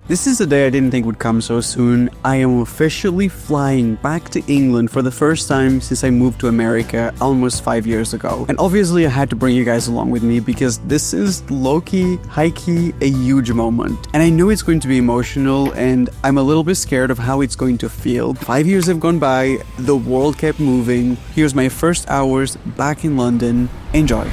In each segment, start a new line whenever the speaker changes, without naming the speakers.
This is a day I didn't think would come so soon. I am officially flying back to England for the first time since I moved to America almost 5 years ago. And obviously I had to bring you guys along with me because this is low-key, high-key, a huge moment. And I know it's going to be emotional and I'm a little bit scared of how it's going to feel. 5 years have gone by, the world kept moving. Here's my first hours back in London. Enjoy.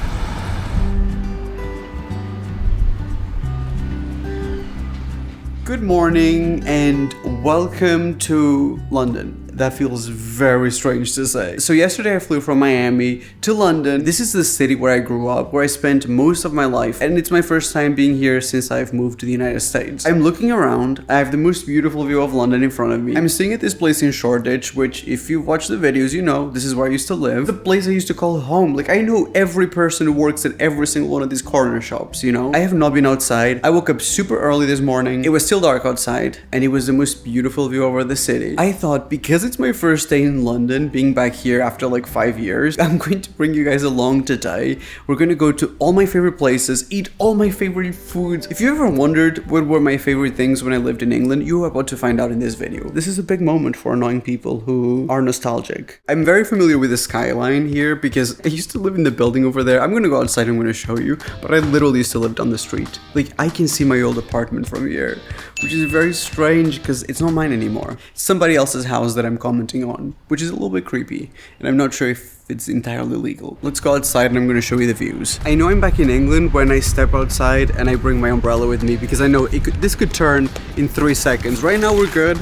Good morning and welcome to London. That feels very strange to say. So yesterday I flew from Miami to London. This is the city where I grew up, where I spent most of my life, and it's my first time being here since I've moved to the United States. I'm looking around. I have the most beautiful view of London in front of me. I'm staying at this place in Shoreditch, which if you watch the videos, you know this is where I used to live. The place I used to call home. Like, I know every person who works at every single one of these corner shops, you know? I have not been outside. I woke up super early this morning. It was still dark outside, and it was the most beautiful view over the city. I thought, because it's my first day in London, being back here after like 5 years, I'm going to bring you guys along today. We're going to go to all my favorite places, eat all my favorite foods. If you ever wondered what were my favorite things when I lived in England, you are about to find out in this video. This is a big moment for annoying people who are nostalgic. I'm very familiar with the skyline here because I used to live in the building over there. I'm going to go outside and I'm going to show you, but I literally used to live down the street. Like, I can see my old apartment from here, which is very strange because it's not mine anymore. It's somebody else's house that I'm commenting on, which is a little bit creepy, and I'm not sure if it's entirely legal. Let's go outside and I'm going to show you the views. I know I'm back in England when I step outside and I bring my umbrella with me because I know this could turn in 3 seconds. Right now we're good.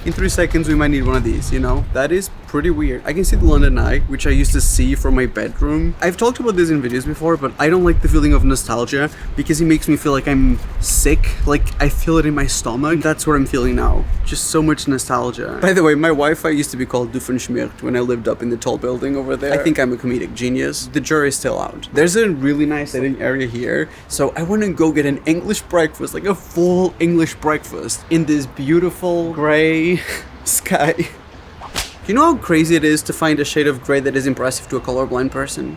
In 3 seconds we might need one of these, you know? That is pretty weird. I can see the London Eye, which I used to see from my bedroom. I've talked about this in videos before, but I don't like the feeling of nostalgia because it makes me feel like I'm sick. Like, I feel it in my stomach. That's what I'm feeling now. Just so much nostalgia. By the way, my Wi-Fi used to be called Doofenshmirtz when I lived up in the tall building over there. I think I'm a comedic genius. The jury's still out. There's a really nice sitting area here, so I want to go get an English breakfast, like a full English breakfast in this beautiful gray sky. You know how crazy it is to find a shade of gray that is impressive to a colorblind person?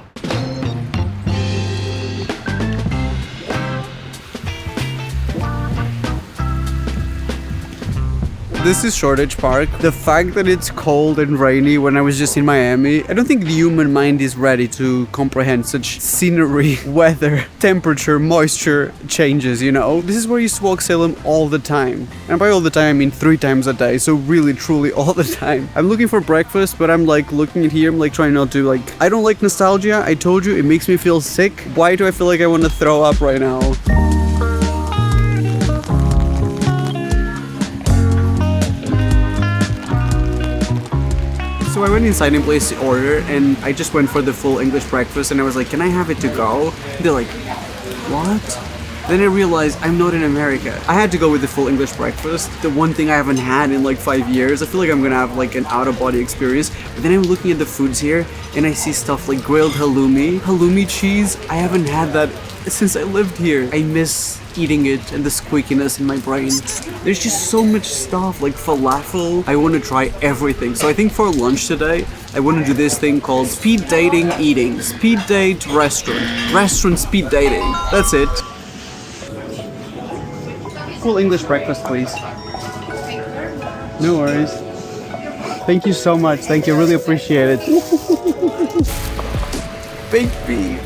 This is Shoreditch Park. The fact that it's cold and rainy when I was just in Miami, I don't think the human mind is ready to comprehend such scenery, weather, temperature, moisture changes, you know? This is where I used to walk Salem all the time. And by all the time, I mean 3 times a day, so really, truly all the time. I'm looking for breakfast, but I'm like looking at here, I'm like trying not to, like, I don't like nostalgia. I told you, it makes me feel sick. Why do I feel like I want to throw up right now? So I went inside and placed the order, and I just went for the full English breakfast, and I was like, can I have it to go? And they're like, what? Then I realized I'm not in America. I had to go with the full English breakfast, the one thing I haven't had in like 5 years. I feel like I'm gonna have like an out-of-body experience. But then I'm looking at the foods here, and I see stuff like grilled halloumi cheese. I haven't had that since I lived here. I miss eating it and the squeakiness in my brain. There's just so much stuff, like falafel. I want to try everything. So I think for lunch today, I want to do this thing called speed dating eating. Speed date restaurant. Restaurant speed dating. That's it. Full English breakfast, please. No worries. Thank you so much. Thank you. Really appreciate it. Baked beans.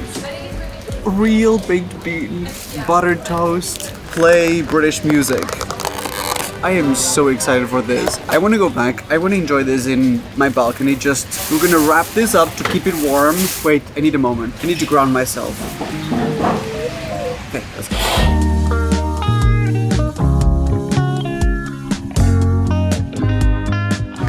Real baked beans, buttered toast, play British music. I am so excited for this. I want to go back. I want to enjoy this in my balcony. We're gonna wrap this up to keep it warm. Wait, I need a moment. I need to ground myself. Okay, let's go.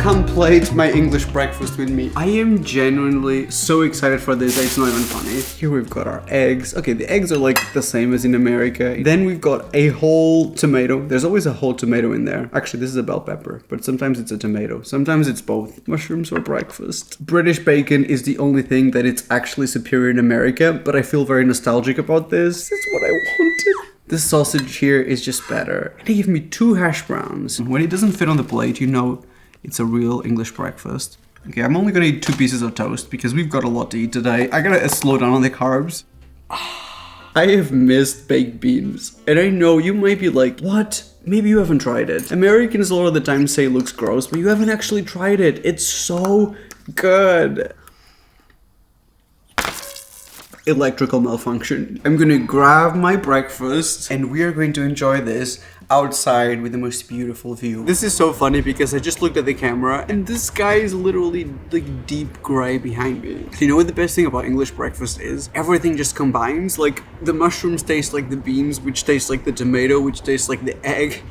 Come plate my English breakfast with me. I am genuinely so excited for this. It's not even funny. Here we've got our eggs. Okay, the eggs are like the same as in America. Then we've got a whole tomato. There's always a whole tomato in there. Actually, this is a bell pepper, but sometimes it's a tomato. Sometimes it's both. Mushrooms for breakfast. British bacon is the only thing that it's actually superior in America, but I feel very nostalgic about this. This is what I wanted. The sausage here is just better. They give me 2 hash browns. When it doesn't fit on the plate, you know it's a real English breakfast. Okay, I'm only gonna eat 2 pieces of toast because we've got a lot to eat today. I gotta slow down on the carbs. I have missed baked beans. And I know you might be like, what? Maybe you haven't tried it. Americans a lot of the time say it looks gross, but you haven't actually tried it. It's so good. Electrical malfunction. I'm gonna grab my breakfast and we are going to enjoy this outside with the most beautiful view. This is so funny because I just looked at the camera and this sky is literally like deep gray behind me. You know what the best thing about English breakfast is? Everything just combines. Like the mushrooms taste like the beans, which taste like the tomato, which tastes like the egg.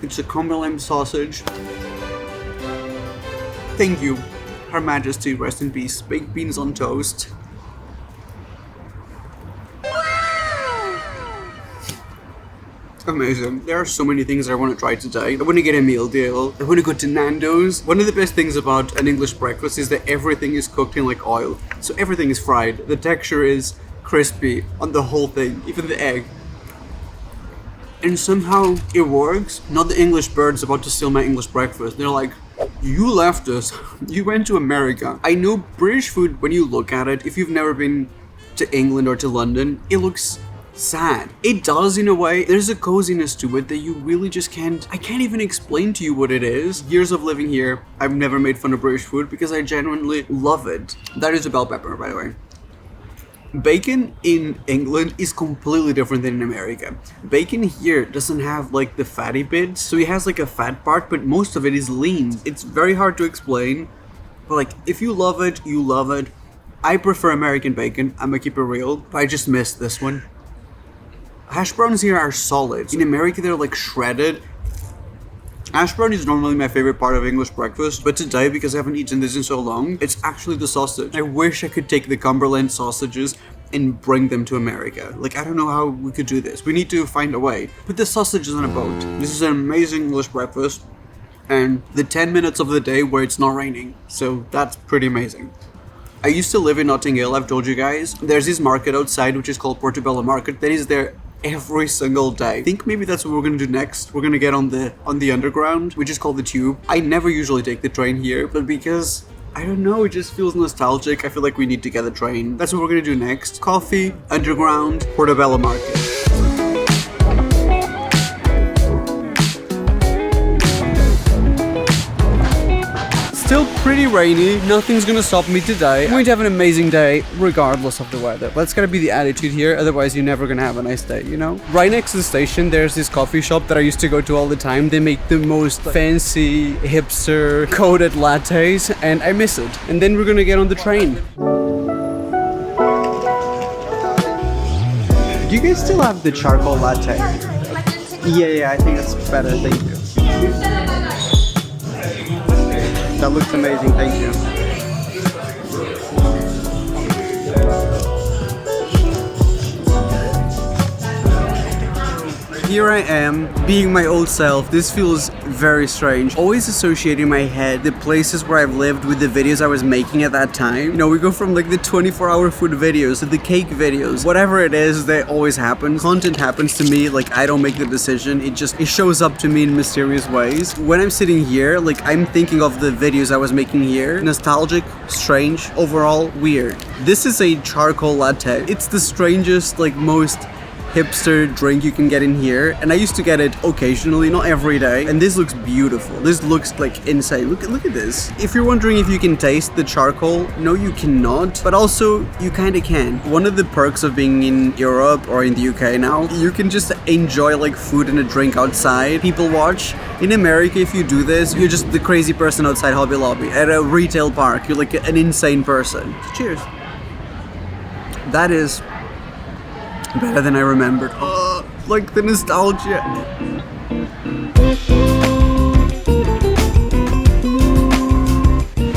It's a Cumberland sausage. Thank you, Her Majesty, rest in peace. Baked beans on toast. Amazing. There are so many things I want to try today. I want to get a meal deal. I want to go to Nando's. One of the best things about an English breakfast is that everything is cooked in like oil. So everything is fried. The texture is crispy on the whole thing, even the egg. And somehow it works. Not the English birds about to steal my English breakfast. They're like, you left us. You went to America. I know British food, when you look at it, if you've never been to England or to London, it looks sad. It does in a way. There's a coziness to it that you really just can't. I can't even explain to you what it is. Years of living here, I've never made fun of British food because I genuinely love it. That is a bell pepper, by the way. Bacon in England is completely different than in America. Bacon here doesn't have like the fatty bits, so it has like a fat part, but most of it is lean. It's very hard to explain, but like if you love it, you love it. I prefer American bacon. I'm gonna keep it real, but I just missed this one. Hash browns here are solid. In America, they're like shredded. Hash brown is normally my favorite part of English breakfast, but today, because I haven't eaten this in so long, it's actually the sausage. I wish I could take the Cumberland sausages and bring them to America. Like, I don't know how we could do this. We need to find a way. Put the sausages on a boat. This is an amazing English breakfast, and the 10 minutes of the day where it's not raining. So that's pretty amazing. I used to live in Notting Hill, I've told you guys. There's this market outside, which is called Portobello Market, that is there every single day. I think maybe that's what we're gonna do next. We're gonna get on the underground, which is called the Tube. I never usually take the train here, but because I don't know, it just feels nostalgic. I feel like we need to get the train. That's what we're gonna do next. Coffee, underground, Portobello Market. Still pretty rainy, nothing's gonna stop me today. I'm going to have an amazing day regardless of the weather. That's gotta be the attitude here, otherwise you're never gonna have a nice day, you know? Right next to the station, there's this coffee shop that I used to go to all the time. They make the most fancy, hipster, coated lattes, and I miss it. And then we're gonna get on the train. Do you guys still have the charcoal latte? Yeah, I think that's better, thank you. That looks amazing, thank you. Here I am, being my old self. This feels very strange. Always associating in my head the places where I've lived with the videos I was making at that time. You know, we go from like the 24-hour food videos to the cake videos. Whatever it is, that always happens. Content happens to me, like I don't make the decision. It shows up to me in mysterious ways. When I'm sitting here, like I'm thinking of the videos I was making here. Nostalgic, strange, overall weird. This is a charcoal latte. It's the strangest, like most hipster drink you can get in here, and I used to get it occasionally, not every day. And this looks beautiful. This looks like insane. Look at this. If you're wondering if you can taste the charcoal, no, you cannot, but also you kind of can. One of the perks of being in Europe or in the UK now, you can just enjoy like food and a drink outside. People watch. In America, if you do this, you're just the crazy person outside Hobby Lobby. At a retail park, you're like an insane person. Cheers. That is better than I remembered. Like the nostalgia.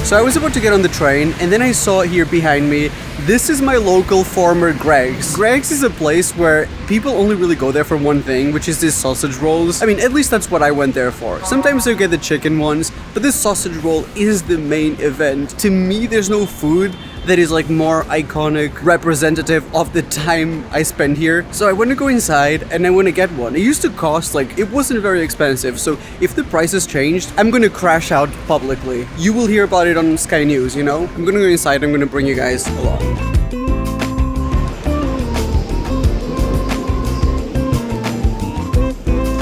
So I was about to get on the train, and then I saw here behind me, this is my local former Greg's. Greg's is a place where people only really go there for one thing, which is these sausage rolls. I mean, at least that's what I went there for. Sometimes I get the chicken ones, but this sausage roll is the main event. To me, there's no food that is like more iconic, representative of the time I spent here. So I want to go inside and I want to get one. It used to cost like, it wasn't very expensive. So if the prices changed, I'm going to crash out publicly. You will hear about it on Sky News, you know? I'm going to go inside, I'm going to bring you guys along.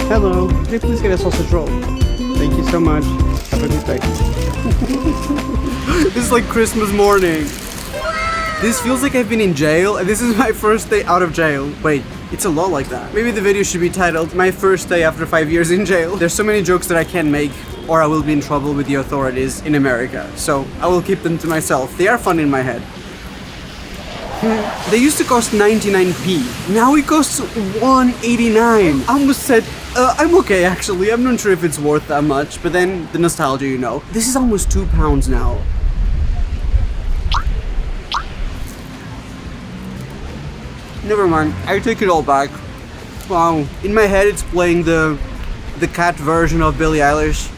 Hello. Can I please get a sausage roll? Thank you so much. Have a good day.
This is like Christmas morning. This feels like I've been in jail, and this is my first day out of jail. Wait, it's a lot like that. Maybe the video should be titled, My First Day After 5 Years in Jail. There's so many jokes that I can't make, or I will be in trouble with the authorities in America. So I will keep them to myself. They are fun in my head. They used to cost 99p. Now it costs 1.89. I almost said, I'm okay actually. I'm not sure if it's worth that much, but then the nostalgia, you know. This is almost £2 now. Never mind, I take it all back. Wow, in my head it's playing the cat version of Billie Eilish.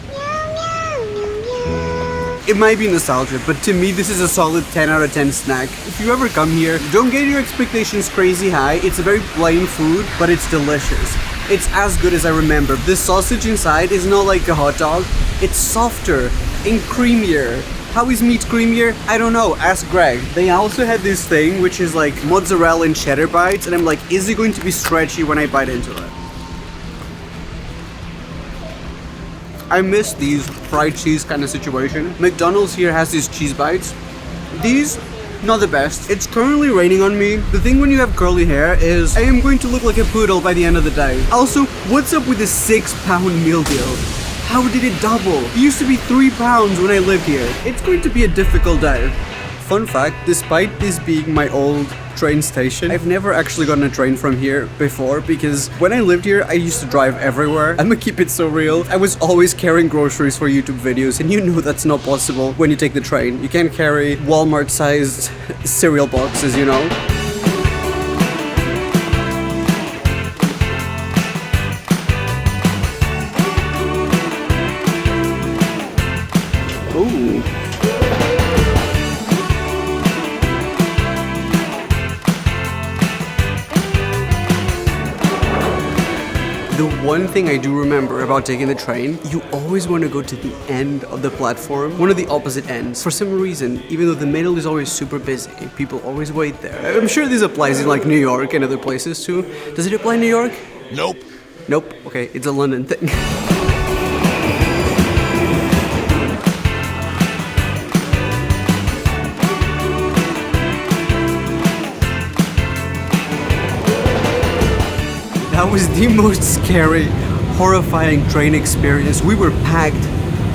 It might be nostalgia, but to me this is a solid 10 out of 10 snack. If you ever come here, don't get your expectations crazy high. It's a very plain food, but it's delicious. It's as good as I remember. The sausage inside is not like a hot dog. It's softer and creamier. How is meat creamier? I don't know, ask Greg. They also had this thing which is like mozzarella and cheddar bites, and I'm like, is it going to be stretchy when I bite into it? I miss these fried cheese kind of situation. McDonald's here has these cheese bites. These, not the best. It's currently raining on me. The thing when you have curly hair is I am going to look like a poodle by the end of the day. Also, what's up with the £6 meal deal? How did it double? It used to be £3 when I lived here. It's going to be a difficult day. Fun fact, despite this being my old train station, I've never actually gotten a train from here before, because when I lived here, I used to drive everywhere. I'm gonna keep it so real. I was always carrying groceries for YouTube videos, and you know that's not possible when you take the train. You can't carry Walmart-sized cereal boxes, you know? Ooh. The one thing I do remember about taking the train, you always want to go to the end of the platform, one of the opposite ends. For some reason, even though the middle is always super busy, people always wait there. I'm sure this applies in like New York and other places too. Does it apply in New York?
Nope.
Nope. Okay, it's a London thing. That was the most scary, horrifying train experience. We were packed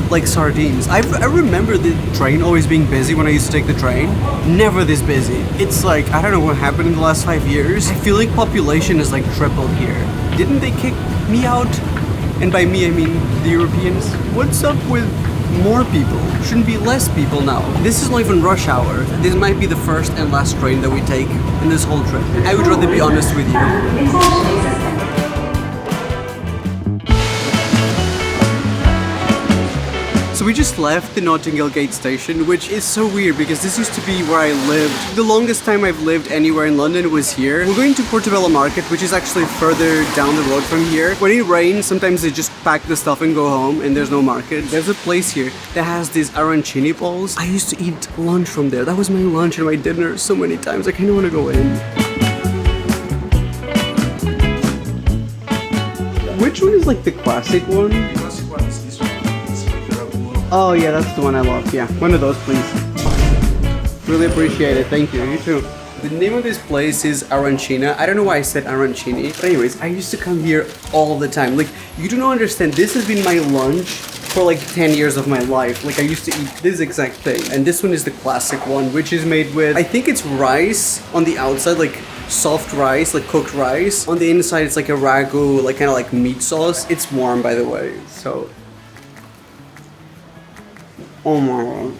like sardines. I remember the train always being busy when I used to take the train. Never this busy. It's like, I don't know what happened in the last 5 years. I feel like population is like tripled here. Didn't they kick me out? And by me, I mean the Europeans. What's up with more people? Shouldn't be less people now. This is not even rush hour. This might be the first and last train that we take in this whole trip. I would rather be honest with you. So we just left the Notting Hill Gate station, which is so weird because this used to be where I lived. The longest time I've lived anywhere in London was here. We're going to Portobello Market, which is actually further down the road from here. When it rains, sometimes they just pack the stuff and go home and there's no market. There's a place here that has these arancini balls. I used to eat lunch from there. That was my lunch and my dinner so many times. I kind of want to go in. Which one is like the classic one?
The classic one is this one.
Oh yeah, that's the one I love. Yeah, one of those, please. Really appreciate it. Thank you. You too. The name of this place is Arancina. I don't know why I said arancini. But anyways, I used to come here all the time. Like, you do not understand. This has been my lunch for like 10 years of my life. Like, I used to eat this exact thing. And this one is the classic one, which is made with, I think it's rice on the outside, like soft rice, like cooked rice. On the inside, it's like a ragu, like kind of like meat sauce. It's warm, by the way. So, oh my god.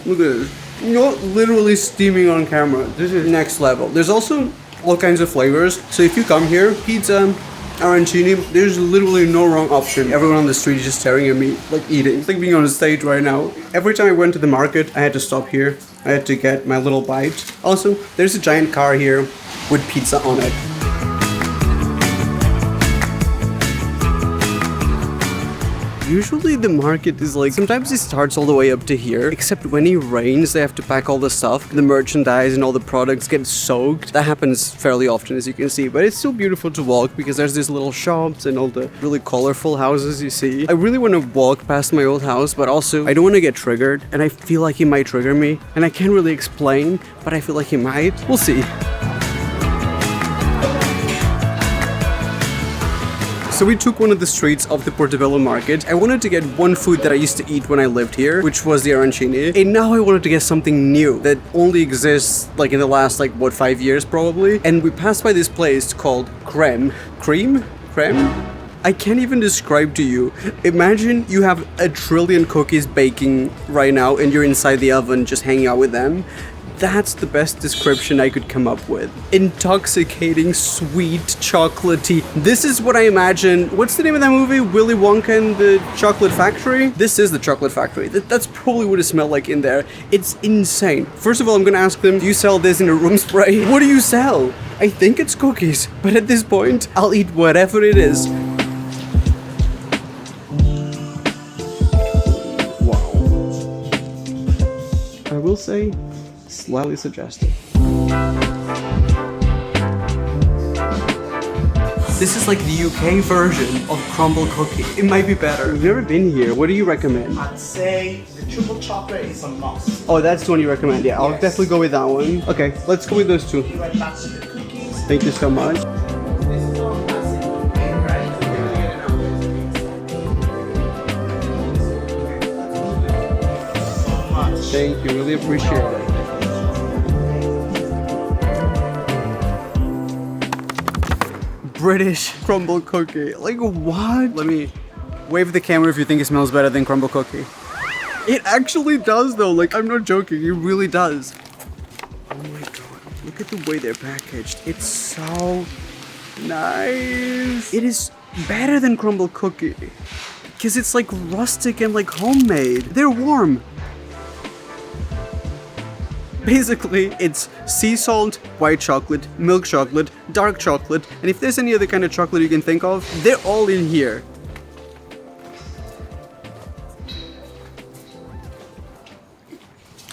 Look at this. Not literally steaming on camera. This is next level. There's also all kinds of flavors. So if you come here, pizza, arancini, there's literally no wrong option. Everyone on the street is just staring at me, like eating. It's like being on a stage right now. Every time I went to the market, I had to stop here. I had to get my little bite. Also, there's a giant car here with pizza on it. Usually the market is like, sometimes it starts all the way up to here, except when it rains, they have to pack all the stuff. The merchandise and all the products get soaked. That happens fairly often, as you can see, but it's still beautiful to walk because there's these little shops and all the really colorful houses you see. I really want to walk past my old house, but also I don't want to get triggered, and I feel like he might trigger me, and I can't really explain, but I feel like he might. We'll see. So we took one of the streets of the Portobello market. I wanted to get one food that I used to eat when I lived here, which was the arancini. And now I wanted to get something new that only exists like in the last 5 years probably. And we passed by this place called Creme. Creme? I can't even describe to you. Imagine you have a trillion cookies baking right now and you're inside the oven just hanging out with them. That's the best description I could come up with. Intoxicating, sweet, chocolatey. This is what I imagine. What's the name of that movie? Willy Wonka and the Chocolate Factory? This is the Chocolate Factory. That's probably what it smelled like in there. It's insane. First of all, I'm gonna ask them, do you sell this in a room spray? What do you sell? I think it's cookies, but at this point, I'll eat whatever it is. Wow. I will say, slightly suggestive. This is like the UK version of crumble cookie. It might be better. We've never been here. What do you recommend?
I'd say the triple chocolate is a must.
Oh, that's the one you recommend. Yeah, I'll definitely go with that one. Okay, let's go with those two.
You went back to the cookies.
Thank you so much.
This is all classic, right? So much.
Thank you, really appreciate it. British crumble cookie. Like what? Let me wave the camera if you think it smells better than crumble cookie. It actually does though, like I'm not joking, it really does. Oh my god, look at the way they're packaged. It's so nice. It is better than crumble cookie because it's like rustic and like homemade. They're warm. Basically, it's sea salt, white chocolate, milk chocolate, dark chocolate, and if there's any other kind of chocolate you can think of, they're all in here.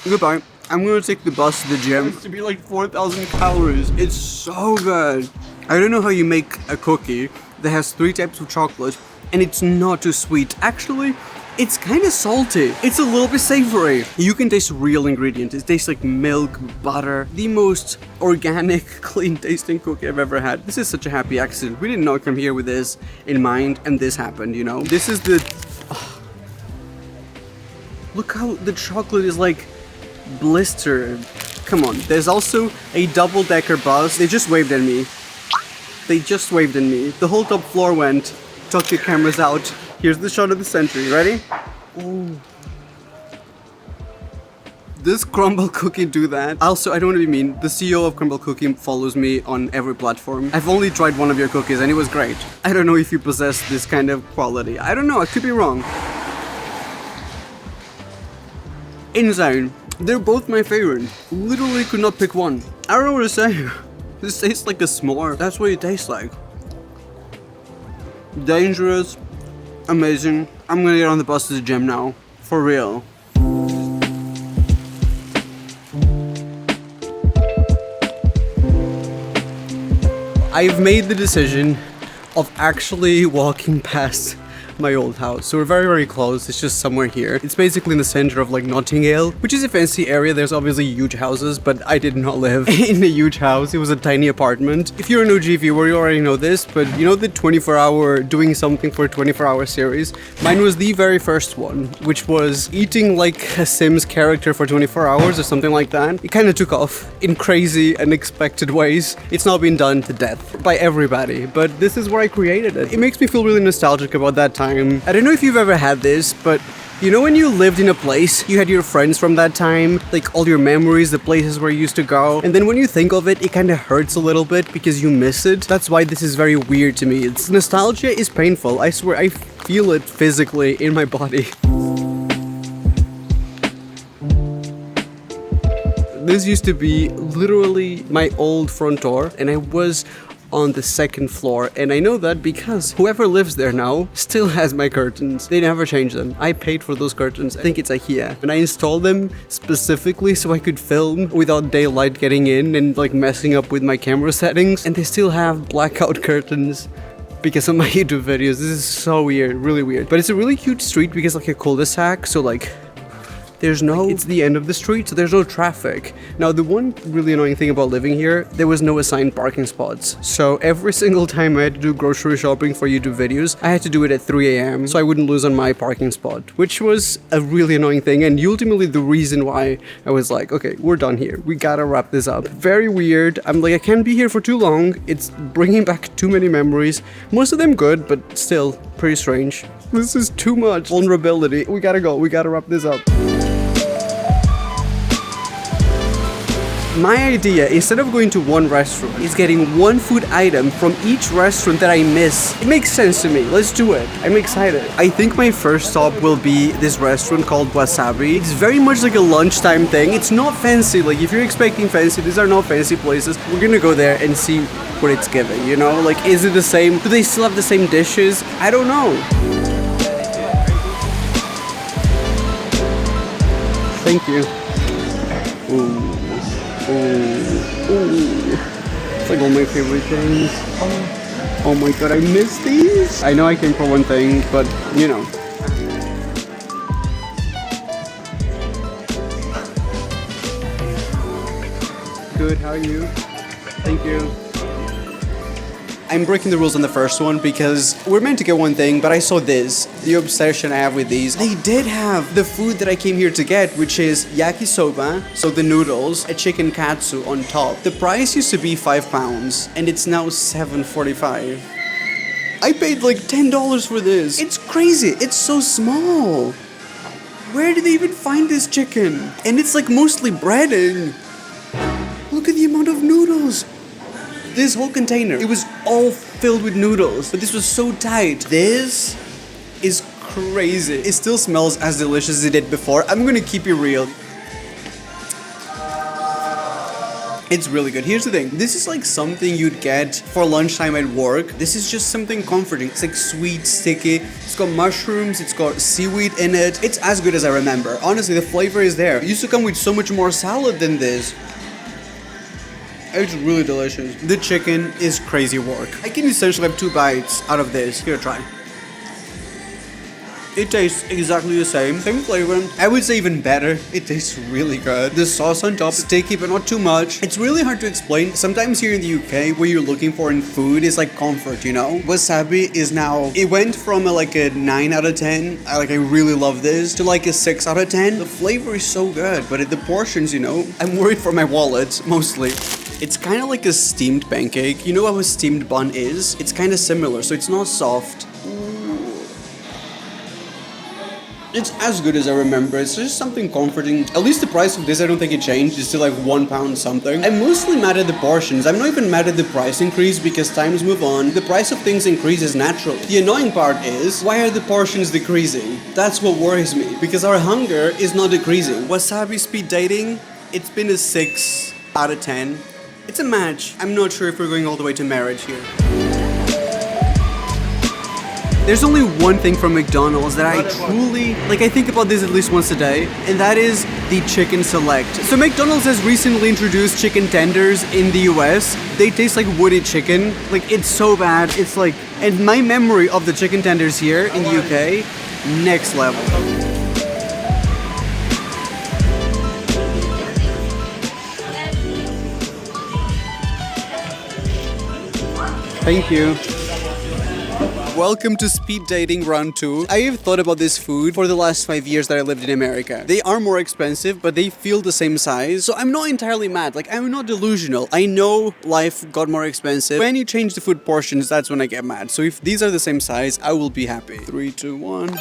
Goodbye. I'm gonna take the bus to the gym. It's to be like 4,000 calories. It's so good. I don't know how you make a cookie that has 3 types of chocolate and it's not too sweet. Actually, it's kind of salty. It's a little bit savory. You can taste real ingredients. It tastes like milk, butter. The most organic, clean tasting cookie I've ever had. This is such a happy accident. We didn't not come here with this in mind and this happened, you know? This is the... Oh. Look how the chocolate is like blistered. Come on. There's also a double-decker bus. They just waved at me. They just waved at me. The whole top floor went. Took the cameras out. Here's the shot of the century. Ready? Ooh. Does crumble cookie do that? Also, I don't want to be mean. The CEO of crumble cookie follows me on every platform. I've only tried one of your cookies and it was great. I don't know if you possess this kind of quality. I don't know. I could be wrong. Insane. They're both my favorite. Literally could not pick one. I don't know what to say. This tastes like a s'more. That's what it tastes like. Dangerous. Amazing. I'm gonna get on the bus to the gym now. For real. I've made the decision of actually walking past my old house. So we're very, very close. It's just somewhere here. It's basically in the center of like Notting Hill, which is a fancy area. There's obviously huge houses, but I did not live in a huge house. It was a tiny apartment. If you're an OG viewer, you already know this, but you know the 24-hour doing something for a 24-hour series? Mine was the very first one, which was eating like a Sims character for 24 hours or something like that. It kind of took off in crazy, unexpected ways. It's now been done to death by everybody, but this is where I created it. It makes me feel really nostalgic about that time. I don't know if you've ever had this, but you know when you lived in a place, you had your friends from that time, like all your memories, the places where you used to go, and then when you think of it, it kind of hurts a little bit because you miss it. That's why this is very weird to me. Nostalgia is painful. I swear, I feel it physically in my body. This used to be literally my old front door, and I was
on the second floor, and I know that because whoever lives there now still has my curtains. They never change them. I paid for those curtains. I think it's IKEA, and I installed them specifically so I could film without daylight getting in and like messing up with my camera settings, and they still have blackout curtains because of my YouTube videos. This is so weird, really weird. But it's a really cute street because like a cul-de-sac, so like there's no, it's the end of the street, so there's no traffic. Now, the one really annoying thing about living here, there was no assigned parking spots. So every single time I had to do grocery shopping for YouTube videos, I had to do it at 3 a.m. so I wouldn't lose on my parking spot, which was a really annoying thing, and ultimately the reason why I was like, okay, we're done here. We gotta wrap this up. Very weird. I'm like, I can't be here for too long. It's bringing back too many memories. Most of them good, but still pretty strange. This is too much vulnerability. We gotta go. We gotta wrap this up. My idea, instead of going to one restaurant, is getting one food item from each restaurant that I miss. It makes sense to me. Let's do it. I'm excited. I think my first stop will be this restaurant called Wasabi. It's very much like a lunchtime thing. It's not fancy. Like, if you're expecting fancy, these are not fancy places. We're gonna go there and see what it's giving, you know? Like, is it the same? Do they still have the same dishes? I don't know. Thank you. Ooh. Ooh. It's like all my favorite things. Oh my god, I miss these. I know I came for one thing, but you know. Good, how are you? Thank you. I'm breaking the rules on the first one because we're meant to get one thing, but I saw this, the obsession I have with these. They did have the food that I came here to get, which is yakisoba, so the noodles, a chicken katsu on top. The price used to be £5, and it's now $7.45. I paid like $10 for this. It's crazy, it's so small. Where did they even find this chicken? And it's like mostly breading. Look at the amount of noodles. This whole container, it was all filled with noodles, but this was so tight. This is crazy. It still smells as delicious as it did before. I'm gonna keep it real. It's really good. Here's the thing. This is like something you'd get for lunchtime at work. This is just something comforting. It's like sweet, sticky. It's got mushrooms. It's got seaweed in it. It's as good as I remember. Honestly, the flavor is there. It used to come with so much more salad than this. It's really delicious. The chicken is crazy work. I can essentially have 2 bites out of this. Here, try. It tastes exactly the same flavor. I would say even better. It tastes really good. The sauce on top, sticky but not too much. It's really hard to explain. Sometimes here in the UK, what you're looking for in food is like comfort, you know? Wasabi is now, it went from like a 9 out of 10, I really love this, to like a 6 out of 10. The flavor is so good, but the portions, you know, I'm worried for my wallet, mostly. It's kind of like a steamed pancake. You know how a steamed bun is? It's kind of similar, so it's not soft. It's as good as I remember. It's just something comforting. At least the price of this, I don't think it changed. It's still like £1 something. I'm mostly mad at the portions. I'm not even mad at the price increase because times move on. The price of things increases naturally. The annoying part is, why are the portions decreasing? That's what worries me, because our hunger is not decreasing. Wasabi speed dating, it's been a 6 out of 10. It's a match. I'm not sure if we're going all the way to marriage here. There's only one thing from McDonald's that I truly, I think about this at least once a day, and that is the chicken select. So McDonald's has recently introduced chicken tenders in the US. They taste like woody chicken. It's so bad. It's like, and my memory of the chicken tenders here in the UK, next level. Thank you. Welcome to speed dating round 2. I have thought about this food for the last 5 years that I lived in America. They are more expensive, but they feel the same size. So I'm not entirely mad. I'm not delusional. I know life got more expensive. When you change the food portions, that's when I get mad. So if these are the same size, I will be happy. 3, 2, 1.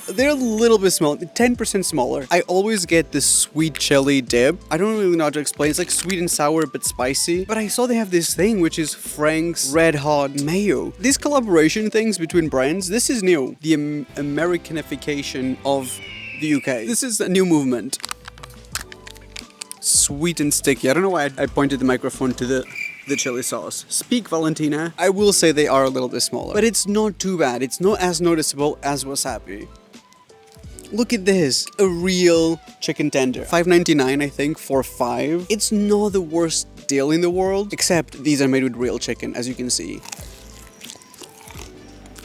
They're a little bit small, 10% smaller. I always get this sweet chili dip. I don't really know how to explain. It's like sweet and sour, but spicy. But I saw they have this thing, which is Frank's Red Hot Mayo. These collaboration things between brands, this is new. The Americanification of the UK. This is a new movement. Sweet and sticky. I don't know why I pointed the microphone to the the chili sauce. Speak, Valentina. I will say they are a little bit smaller, but it's not too bad. It's not as noticeable as wasabi. Look at this, a real chicken tender. $5.99, I think, for 5. It's not the worst deal in the world, except these are made with real chicken, as you can see.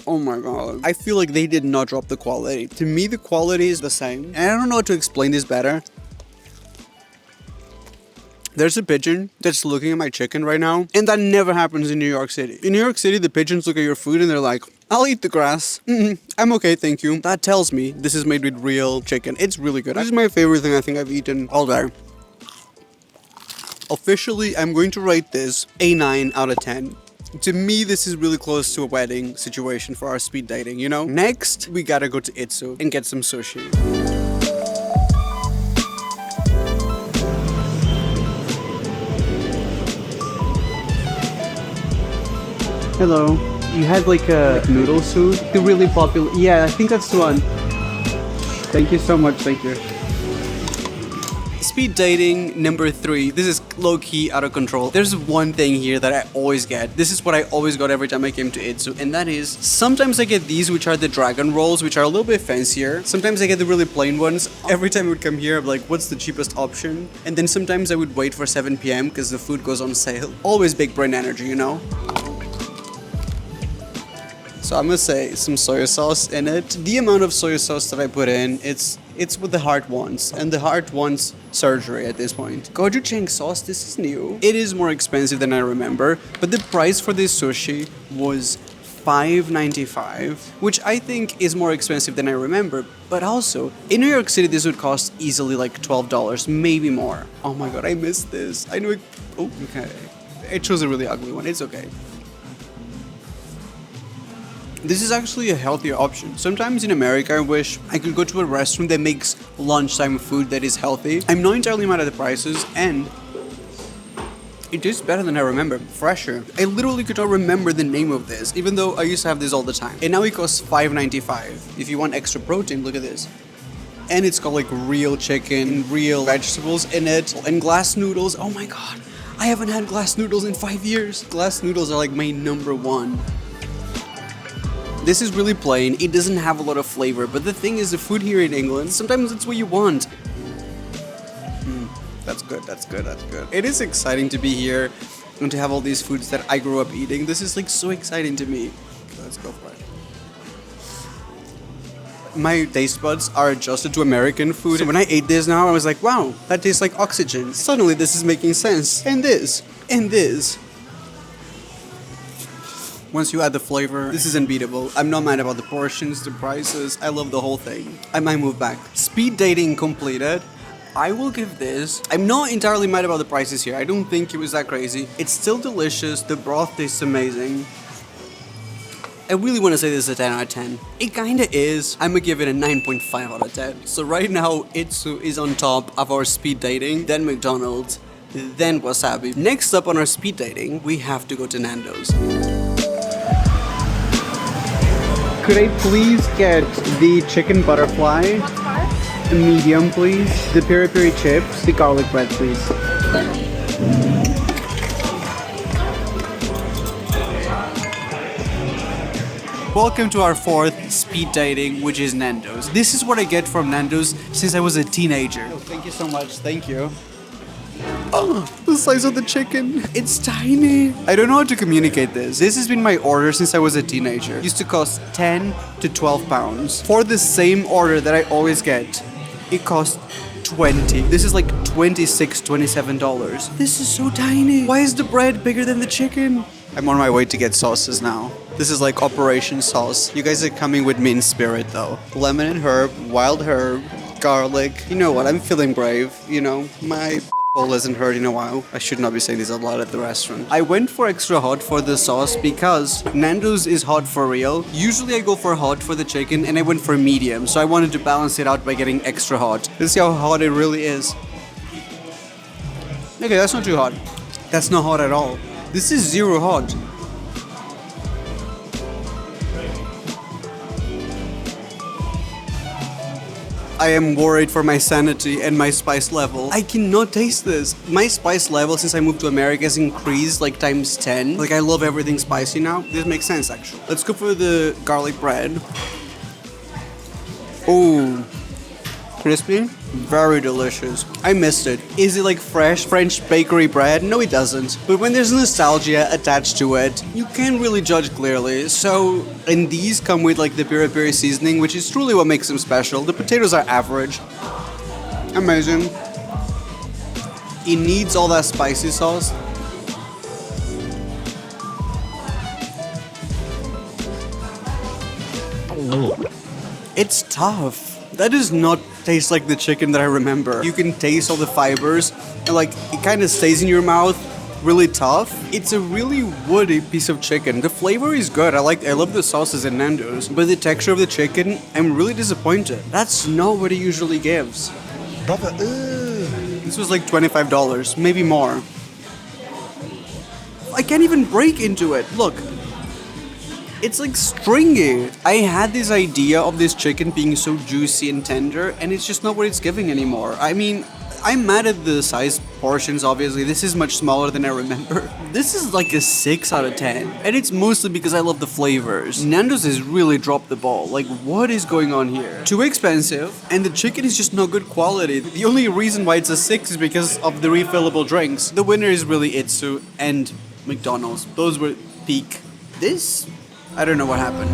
Oh my god. I feel like they did not drop the quality. To me, the quality is the same. And I don't know how to explain this better. There's a pigeon that's looking at my chicken right now, and that never happens in New York City. In New York City, the pigeons look at your food and they're like, I'll eat the grass. I'm okay, thank you. That tells me this is made with real chicken. It's really good. This is my favorite thing I think I've eaten all day. Officially, I'm going to rate this a 9 out of 10. To me, this is really close to a wedding situation for our speed dating, you know? Next, we gotta go to Itsu and get some sushi.
Hello. You had like a noodle soup? The really popular. Yeah, I think that's the one. Thank you so much. Thank you.
Speed dating number 3. This is low-key out of control. There's one thing here that I always get. This is what I always got every time I came to Itsu, and that is sometimes I get these, which are the dragon rolls, which are a little bit fancier. Sometimes I get the really plain ones. Every time I would come here, I'm like, what's the cheapest option? And then sometimes I would wait for 7 p.m. because the food goes on sale. Always big brain energy, you know? So I'm gonna say some soy sauce in it. The amount of soy sauce that I put in, it's what the heart wants, and the heart wants surgery at this point. Gochujang sauce, this is new. It is more expensive than I remember, but the price for this sushi was $5.95, which I think is more expensive than I remember. But also, in New York City, this would cost easily like $12, maybe more. Oh my god, I missed this. I knew it. Oh, okay. I chose a really ugly one. It's okay. This is actually a healthier option. Sometimes in America, I wish I could go to a restaurant that makes lunchtime food that is healthy. I'm not entirely mad at the prices, and it tastes better than I remember. Fresher. I literally could not remember the name of this, even though I used to have this all the time. And now it costs $5.95. If you want extra protein, look at this. And it's got like real chicken, real vegetables in it, and glass noodles. Oh my god. I haven't had glass noodles in 5 years. Glass noodles are like my number one. This is really plain, it doesn't have a lot of flavor, but the thing is, the food here in England, sometimes it's what you want. That's good, that's good, that's good. It is exciting to be here and to have all these foods that I grew up eating. This is like so exciting to me. Okay, let's go for it. My taste buds are adjusted to American food. So when I ate this now, I was like, wow, that tastes like oxygen. Suddenly this is making sense. And this, and this. Once you add the flavor, this is unbeatable. I'm not mad about the portions, the prices. I love the whole thing. I might move back. Speed dating completed. I will give this. I'm not entirely mad about the prices here. I don't think it was that crazy. It's still delicious. The broth tastes amazing. I really want to say this is a 10 out of 10. It kinda is. I'm gonna give it a 9.5 out of 10. So right now, Itsu is on top of our speed dating, then McDonald's, then Wasabi. Next up on our speed dating, we have to go to Nando's.
Could I please get the chicken butterfly? Medium, please. The peri-peri chips. The garlic bread, please.
Welcome to our 4th speed dating, which is Nando's. This is what I get from Nando's since I was a teenager.
Oh, thank you so much. Thank you.
Oh, the size of the chicken. It's tiny. I don't know how to communicate this. This has been my order since I was a teenager. It used to cost 10 to 12 pounds. For the same order that I always get, it costs 20. This is like $26, $27. This is so tiny. Why is the bread bigger than the chicken? I'm on my way to get sauces now. This is like Operation Sauce. You guys are coming with me in spirit though. Lemon and herb, wild herb, garlic. You know what? I'm feeling brave. You know, my hole hasn't hurt in a while. I should not be saying this a lot at the restaurant. I went for extra hot for the sauce because Nando's is hot for real. Usually I go for hot for the chicken and I went for medium. So I wanted to balance it out by getting extra hot. Let's see how hot it really is. Okay, that's not too hot. That's not hot at all. This is zero hot. I am worried for my sanity and my spice level. I cannot taste this. My spice level since I moved to America has increased like times 10. Like I love everything spicy now. This makes sense actually. Let's go for the garlic bread. Oh, crispy, very delicious. I missed it. Is it like fresh French bakery bread? No, it doesn't. But when there's nostalgia attached to it, you can't really judge clearly. So, and these come with like the piri-piri seasoning, which is truly what makes them special. The potatoes are average. Amazing. It needs all that spicy sauce. It's tough. That does not taste like the chicken that I remember. You can taste all the fibers and like it kind of stays in your mouth really tough. It's a really woody piece of chicken. The flavor is good. I love the sauces in Nando's, but the texture of the chicken, I'm really disappointed. That's not what it usually gives.
Brother,
This was like $25, maybe more. I can't even break into it. Look. It's like stringy. I had this idea of this chicken being so juicy and tender, and it's just not what it's giving anymore. I mean, I'm mad at the size portions, obviously. This is much smaller than I remember. This is like a 6 out of 10, and it's mostly because I love the flavors. Nando's has really dropped the ball. Like, what is going on here? Too expensive, and the chicken is just not good quality. The only reason why it's a 6 is because of the refillable drinks. The winner is really Itsu and McDonald's. Those were peak. This? I don't know what happened.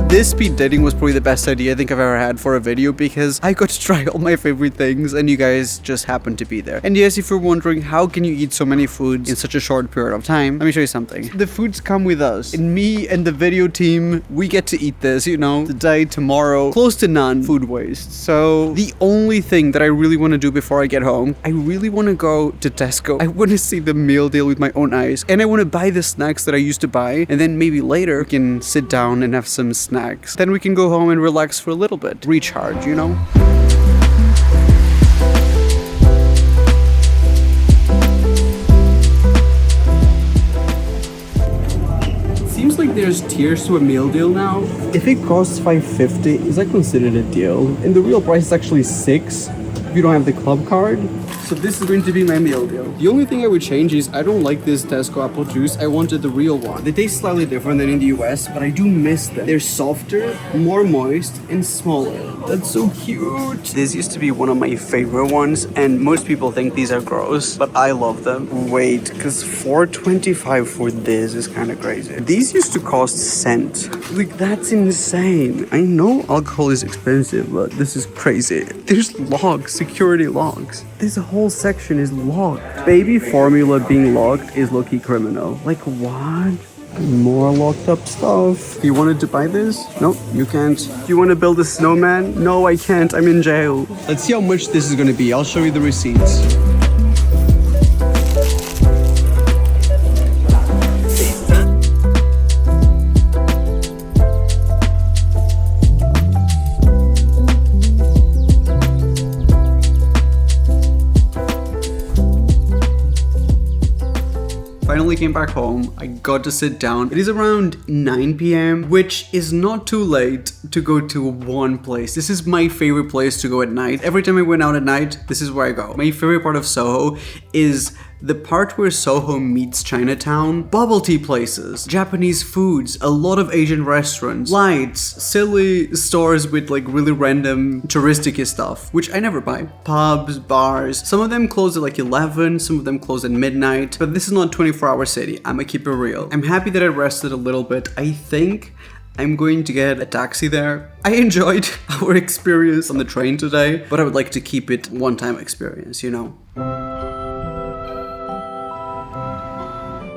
This speed dating was probably the best idea I think I've ever had for a video because I got to try all my favorite things and you guys just happened to be there. And yes, if you're wondering how can you eat so many foods in such a short period of time, let me show you something. The foods come with us. And me and the video team, we get to eat this, you know, today, tomorrow, close to none food waste. So the only thing that I really want to do before I get home, I really want to go to Tesco. I want to see the meal deal with my own eyes. And I want to buy the snacks that I used to buy. And then maybe later we can sit down and have some snacks. Then we can go home and relax for a little bit. Recharge, you know? Seems like there's tiers to a meal deal now. If it costs $5.50, is that considered a deal? And the real price is actually $6 if you don't have the club card. So this is going to be my meal deal. The only thing I would change is I don't like this Tesco apple juice. I wanted the real one. They taste slightly different than in the US, but I do miss them. They're softer, more moist, and smaller. That's so cute. This used to be one of my favorite ones, and most people think these are gross, but I love them. Wait, because $4.25 for this is kind of crazy. These used to cost cents. Like, that's insane. I know alcohol is expensive, but this is crazy. There's logs, security logs. This whole section is locked. Baby formula being locked is low-key criminal. Like, what? More locked up stuff. You wanted to buy this? Nope, you can't. You want to build a snowman? No, I can't. I'm in jail. Let's see how much this is going to be. I'll show you the receipts. Finally came back home. I got to sit down. It is around 9 p.m., which is not too late to go to one place. This is my favorite place to go at night. Every time I went out at night, this is where I go. My favorite part of Soho is the part where Soho meets Chinatown. Bubble tea places, Japanese foods, a lot of Asian restaurants, lights, silly stores with like really random touristic stuff, which I never buy. Pubs, bars, some of them close at like 11, some of them close at midnight, but this is not a 24-hour city. I'ma keep it real. I'm happy that I rested a little bit. I think I'm going to get a taxi there. I enjoyed our experience on the train today, but I would like to keep it one-time experience, you know?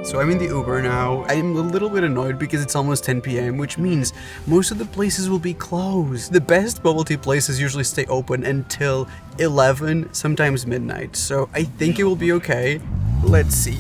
So I'm in the Uber now. I'm a little bit annoyed because it's almost 10 p.m., which means most of the places will be closed. The best bubble tea places usually stay open until 11, sometimes midnight. So I think it will be okay. Let's see.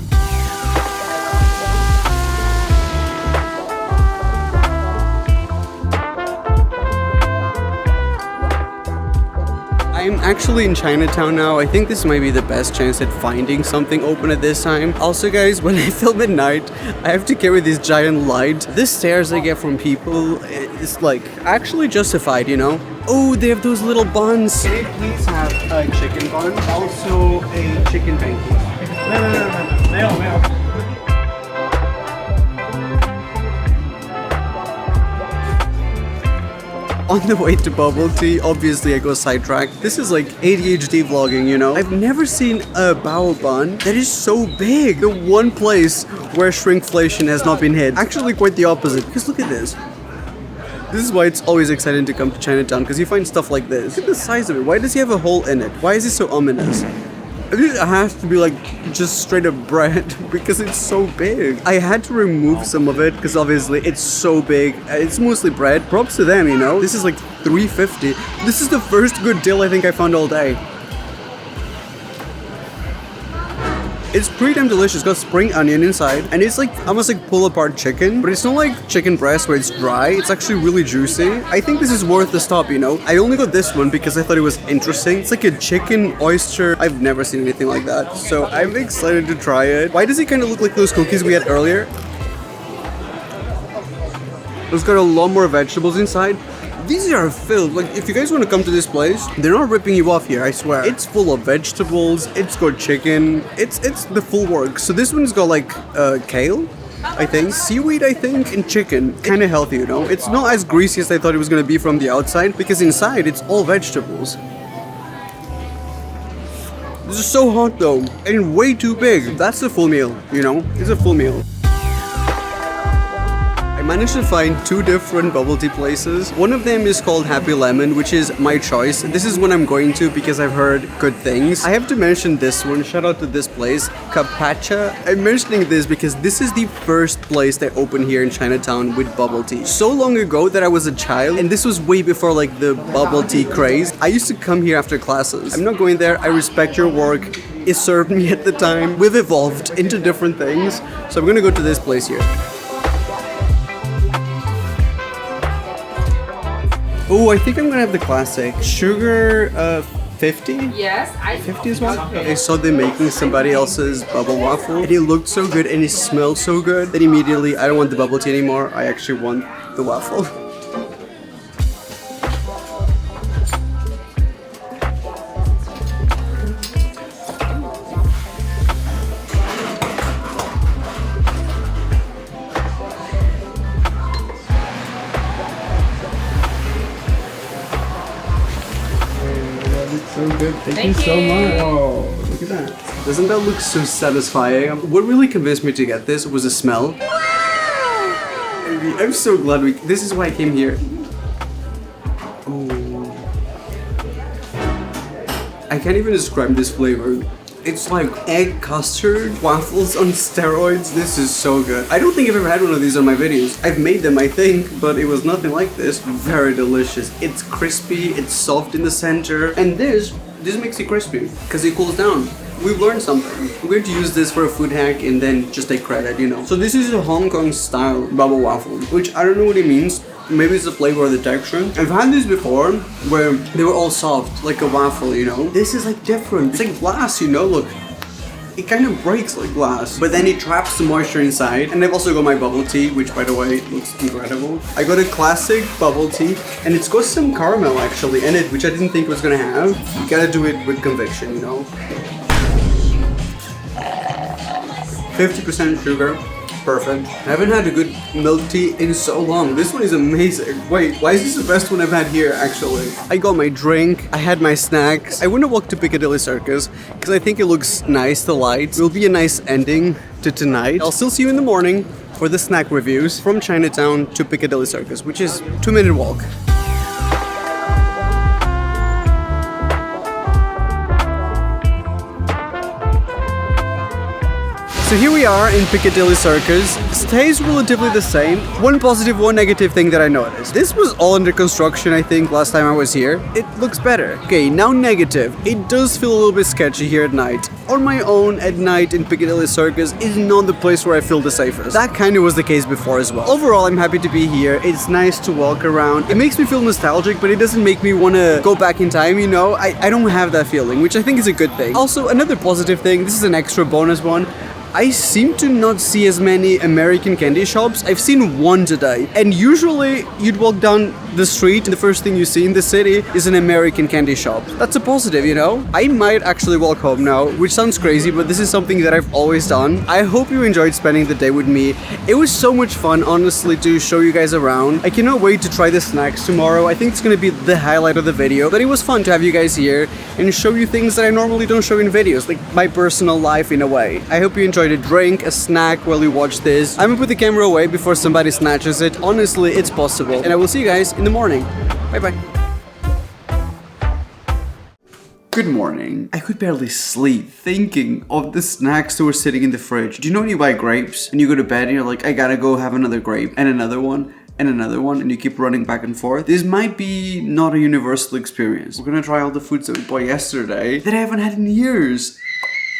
I'm actually in Chinatown now. I think this might be the best chance at finding something open at this time. Also guys, when I film at night, I have to carry this giant light. This stares I get from people is like actually justified, you know? Oh, they have those little buns. Can I please have a chicken bun? Also a chicken pancake.
No.
On the way to bubble tea, obviously I go sidetracked. This is like ADHD vlogging, you know? I've never seen a bao bun that is so big. The one place where shrinkflation has not been hit. Actually quite the opposite, because look at this. This is why it's always exciting to come to Chinatown, because you find stuff like this. Look at the size of it. Why does he have a hole in it? Why is it so ominous? It has to be like just straight up bread because it's so big. I had to remove some of it because obviously it's so big. It's mostly bread. Props to them, you know. This is like $3.50. This is the first good deal I think I found all day. It's pretty damn delicious. It's got spring onion inside, and it's like almost like pull apart chicken, but it's not like chicken breast where it's dry. It's actually really juicy. I think this is worth the stop, you know. I only got this one because I thought it was interesting. It's like a chicken oyster. I've never seen anything like that, so I'm excited to try it. Why does it kind of look like those cookies we had earlier? It's got a lot more vegetables inside. These are filled. Like, if you guys want to come to this place, they're not ripping you off here, I swear. It's full of vegetables, it's got chicken, it's the full works. So this one's got like kale, I think, seaweed, I think, and chicken. Kind of healthy, you know? It's not as greasy as I thought it was going to be from the outside, because inside it's all vegetables. This is so hot though, and way too big. That's a full meal, you know? It's a full meal. I managed to find two different bubble tea places. One of them is called Happy Lemon, which is my choice. This is one I'm going to because I've heard good things. I have to mention this one. Shout out to this place, Capacha. I'm mentioning this because this is the first place that opened here in Chinatown with bubble tea. So long ago that I was a child, and this was way before like the bubble tea craze. I used to come here after classes. I'm not going there. I respect your work. It served me at the time. We've evolved into different things. So I'm gonna go to this place here. Oh, I think I'm gonna have the classic. Sugar 50?
Yes,
50 as well? I saw them making somebody else's bubble waffle, and it looked so good and it smelled so good that immediately I don't want the bubble tea anymore. I actually want the waffle. So good. Thank you so much. Oh, look at that. Doesn't that look so satisfying? What really convinced me to get this was the smell. I'm so glad this is why I came here. Oh. I can't even describe this flavor. It's like egg custard waffles on steroids. This is so good. I don't think I've ever had one of these on my videos. I've made them, I think, but it was nothing like this. Very delicious. It's crispy, it's soft in the center, and this makes it crispy because it cools down. We've learned something. We're going to use this for a food hack and then just take credit, you know. So this is a Hong Kong style bubble waffle, which I don't know what it means. Maybe it's the flavor or the texture. I've had this before where they were all soft, like a waffle, you know. This is like different. It's like glass, you know, look. It kind of breaks like glass, but then it traps the moisture inside. And I've also got my bubble tea, which by the way, looks incredible. I got a classic bubble tea, and it's got some caramel actually in it, which I didn't think it was gonna have. You gotta do it with conviction, you know. 50% sugar. Perfect. I haven't had a good milk tea in so long. This one is amazing. Wait, why is this the best one I've had here, actually? I got my drink, I had my snacks. I want to walk to Piccadilly Circus because I think it looks nice, the lights. It will be a nice ending to tonight. I'll still see you in the morning for the snack reviews from Chinatown to Piccadilly Circus, which is a 2-minute walk. So here we are in Piccadilly Circus. Stays relatively the same. One positive, one negative thing that I noticed. This was all under construction, I think, last time I was here. It looks better. Okay, now negative. It does feel a little bit sketchy here at night. On my own at night in Piccadilly Circus is not the place where I feel the safest. That kind of was the case before as well. Overall, I'm happy to be here. It's nice to walk around. It makes me feel nostalgic, but it doesn't make me want to go back in time, you know? I don't have that feeling, which I think is a good thing. Also, another positive thing, this is an extra bonus one. I seem to not see as many American candy shops. I've seen one today. And usually you'd walk down the street and the first thing you see in the city is an American candy shop. That's a positive, you know? I might actually walk home now, which sounds crazy, but this is something that I've always done. I hope you enjoyed spending the day with me. It was so much fun, honestly, to show you guys around. I cannot wait to try the snacks tomorrow. I think it's gonna be the highlight of the video, but it was fun to have you guys here and show you things that I normally don't show in videos, like my personal life in a way. I hope you enjoyed a drink, a snack while you watch this. I'm gonna put the camera away before somebody snatches it. Honestly, it's possible. And I will see you guys in the morning. Bye bye.
Good morning. I could barely sleep thinking of the snacks that were sitting in the fridge. Do you know when you buy grapes and you go to bed and you're like, I gotta go have another grape and another one and another one, and you keep running back and forth? This might be not a universal experience. We're gonna try all the foods that we bought yesterday that I haven't had in years.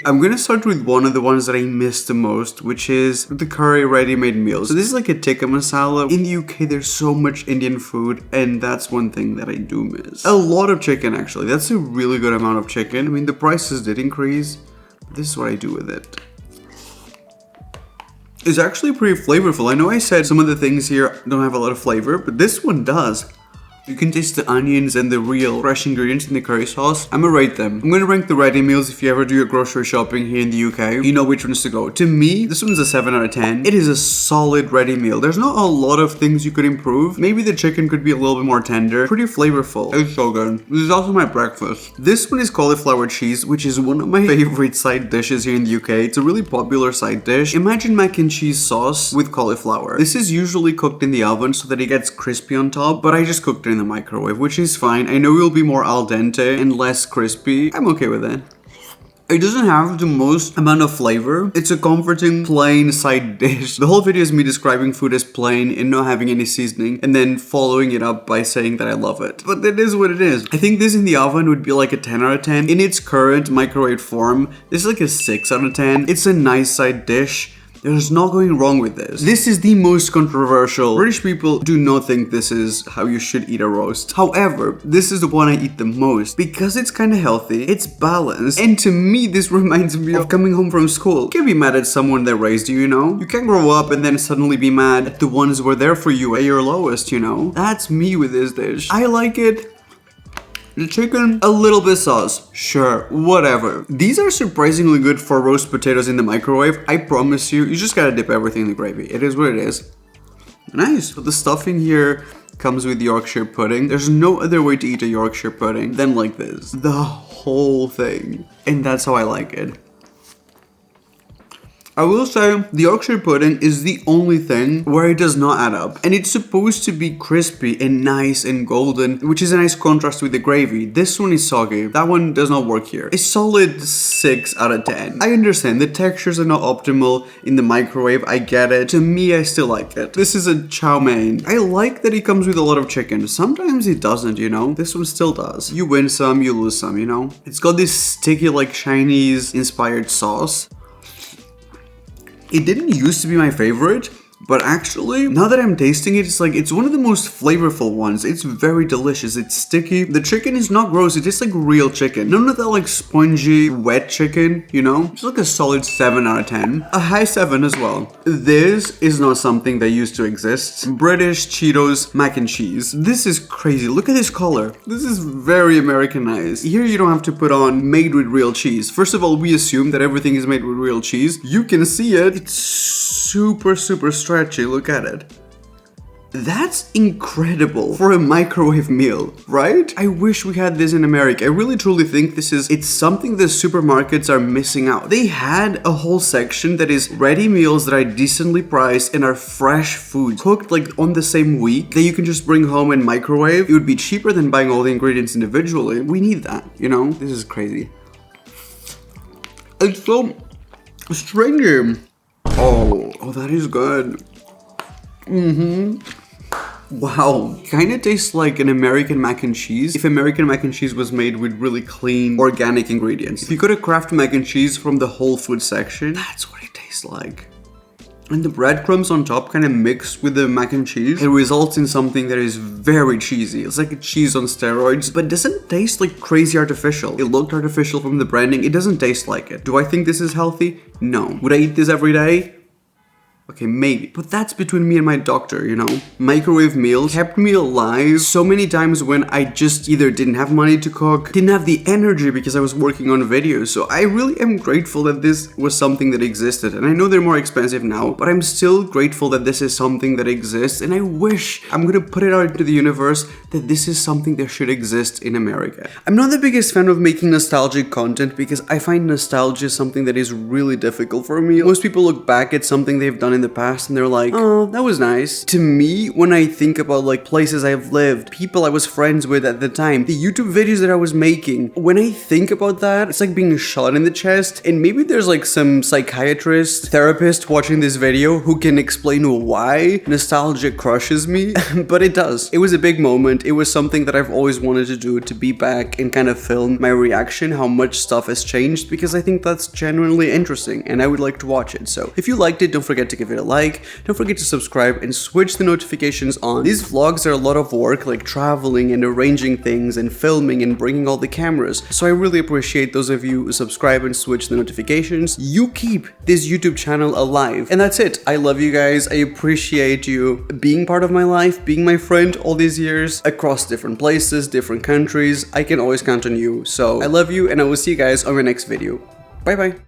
I'm gonna start with one of the ones that I miss the most, which is the curry ready-made meals. So this is like a tikka masala. In the UK, there's so much Indian food, and that's one thing that I do miss. A lot of chicken, actually. That's a really good amount of chicken. I mean, the prices did increase, but this is what I do with it. It's actually pretty flavorful. I know I said some of the things here don't have a lot of flavor, but this one does. You can taste the onions and the real fresh ingredients in the curry sauce. I'm gonna rate them. I'm gonna rank the ready meals. If you ever do your grocery shopping here in the UK, you know which ones to go. To me, this one's a 7 out of 10. It is a solid ready meal. There's not a lot of things you could improve. Maybe the chicken could be a little bit more tender. Pretty flavorful. It's so good. This is also my breakfast. This one is cauliflower cheese, which is one of my favorite side dishes here in the UK. It's a really popular side dish. Imagine mac and cheese sauce with cauliflower. This is usually cooked in the oven so that it gets crispy on top, but I just cooked it in the microwave, which is fine. I know it will be more al dente and less crispy. I'm okay with it. It doesn't have the most amount of flavor. It's a comforting, plain side dish. The whole video is me describing food as plain and not having any seasoning, and then following it up by saying that I love it. But it is what it is. I think this in the oven would be like a 10 out of 10. In its current microwave form, this is like a 6 out of 10. It's a nice side dish. There's not going wrong with this. This is the most controversial. British people do not think this is how you should eat a roast. However, this is the one I eat the most because it's kind of healthy, it's balanced, and to me, this reminds me of coming home from school. You can't be mad at someone that raised you, you know? You can't grow up and then suddenly be mad at the ones who were there for you at your lowest, you know? That's me with this dish. I like it. The chicken, a little bit sauce, sure, whatever. These are surprisingly good for roast potatoes in the microwave. I promise you, you just gotta dip everything in the gravy. It is what it is. Nice. So the stuffing here comes with Yorkshire pudding. There's no other way to eat a Yorkshire pudding than like this. The whole thing. And that's how I like it. I will say the Yorkshire pudding is the only thing where it does not add up. And it's supposed to be crispy and nice and golden, which is a nice contrast with the gravy. This one is soggy. That one does not work here. A solid 6 out of 10. I understand the textures are not optimal in the microwave. I get it. To me, I still like it. This is a chow mein. I like that it comes with a lot of chicken. Sometimes it doesn't, you know? This one still does. You win some, you lose some, you know? It's got this sticky, like Chinese inspired sauce. It didn't used to be my favorite, but actually, now that I'm tasting it, it's one of the most flavorful ones. It's very delicious. It's sticky. The chicken is not gross. It tastes like real chicken. None of that like spongy, wet chicken, you know? It's like a solid 7 out of 10. A high 7 as well. This is not something that used to exist. British Cheetos mac and cheese. This is crazy. Look at this color. This is very Americanized. Here you don't have to put on made with real cheese. First of all, we assume that everything is made with real cheese. You can see it. It's super stretchy. Look at it. That's incredible for a microwave meal, right? I wish we had this in America. I really truly think it's something the supermarkets are missing out. They had a whole section that is ready meals that are decently priced and are fresh foods cooked like on the same week that you can just bring home and microwave. It would be cheaper than buying all the ingredients individually. We need that, you know? This is crazy. It's so Stringy. Oh, that is good. Wow, kind of tastes like an American mac and cheese if American mac and cheese was made with really clean organic ingredients. If you go to Kraft mac and cheese from the Whole Food section, that's what it tastes like. And the breadcrumbs on top kind of mixed with the mac and cheese, it results in something that is very cheesy. It's like a cheese on steroids, but doesn't taste like crazy artificial. It looked artificial from the branding. It doesn't taste like it. Do I think this is healthy? No. Would I eat this every day? Okay, maybe. But that's between me and my doctor, you know? Microwave meals kept me alive so many times when I just either didn't have money to cook, didn't have the energy because I was working on videos. So I really am grateful that this was something that existed. And I know they're more expensive now, but I'm still grateful that this is something that exists. And I wish, I'm gonna put it out into the universe, that this is something that should exist in America. I'm not the biggest fan of making nostalgic content because I find nostalgia something that is really difficult for me. Most people look back at something they've done in the past and they're like, oh, that was nice. To me, when I think about like places I've lived, people I was friends with at the time, the YouTube videos that I was making, when I think about that, it's like being shot in the chest. And maybe there's like some psychiatrist, therapist watching this video who can explain why nostalgia crushes me, but it does. It was a big moment. It was something that I've always wanted to do, to be back and kind of film my reaction, how much stuff has changed, because I think that's genuinely interesting and I would like to watch it. So if you liked it, don't forget to give it a like, don't forget to subscribe and switch the notifications on. These vlogs are a lot of work, like traveling and arranging things and filming and bringing all the cameras. So I really appreciate those of you who subscribe and switch the notifications. You keep this YouTube channel alive. And that's it. I love you guys. I appreciate you being part of my life, being my friend all these years across different places, different countries. I can always count on you. So I love you and I will see you guys on my next video. Bye bye.